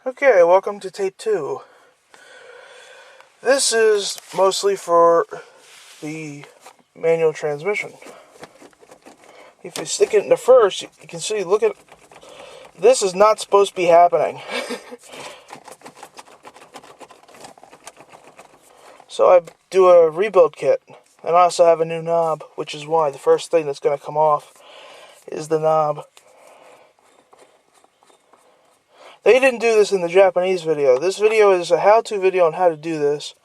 Okay, welcome to tape 2. This is mostly for the manual transmission. If you stick it in the first, you can see, look at, this is not supposed to be happening. So I do a rebuild kit, and I also have a new knob, which is why the first thing that's going to come off is the knob. They didn't do this in the Japanese video. This video is a how-to video on how to do this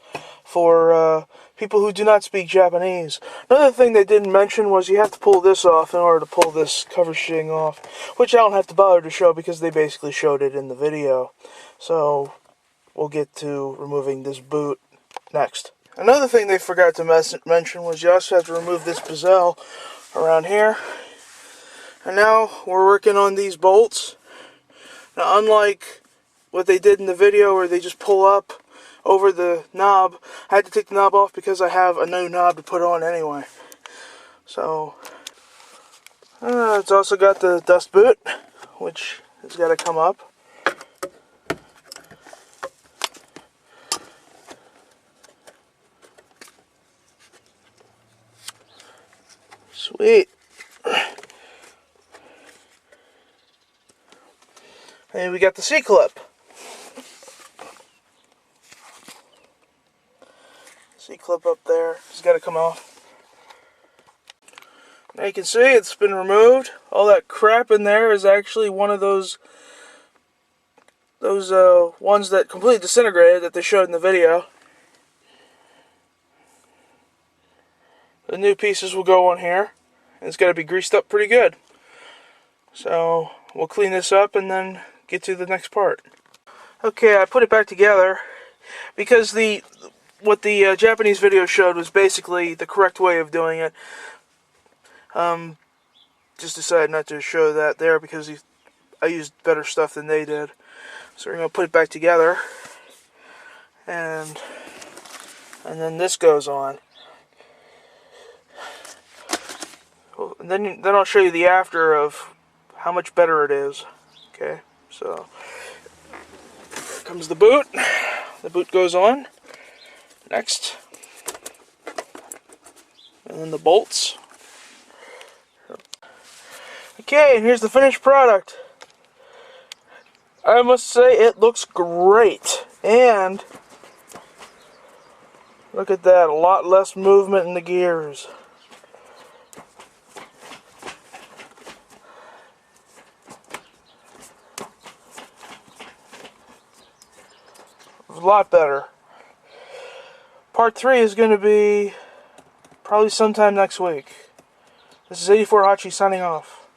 for people who do not speak Japanese. Another thing they didn't mention was you have to pull this off in order to pull this cover sheeting off, which I don't have to bother to show because they basically showed it in the video. So we'll get to removing this boot next. Another thing they forgot to mention was you also have to remove this bezel around here. And now we're working on these bolts. Now, unlike what they did in the video where they just pull up over the knob, I had to take the knob off because I have a new knob to put on anyway. So, it's also got the dust boot, which has got to come up. Sweet. And we got the C-clip. C-clip up there. It's got to come off. Now you can see it's been removed. All that crap in there is actually one of those ones that completely disintegrated that they showed in the video. The new pieces will go on here. And it's got to be greased up pretty good. So we'll clean this up and then get to the next part. Okay, I put it back together because what the Japanese video showed was basically the correct way of doing it. Just decided not to show that there because I used better stuff than they did. So we're going to put it back together, and then this goes on. And then I'll show you the after of how much better it is. Okay, so here comes the boot. The boot goes on. Next. And then the bolts. Okay, and here's the finished product. I must say it looks great. And look at that, a lot less movement in the gears. A lot better. Part 3 is going to be probably sometime next week. This is 84 Hachi signing off.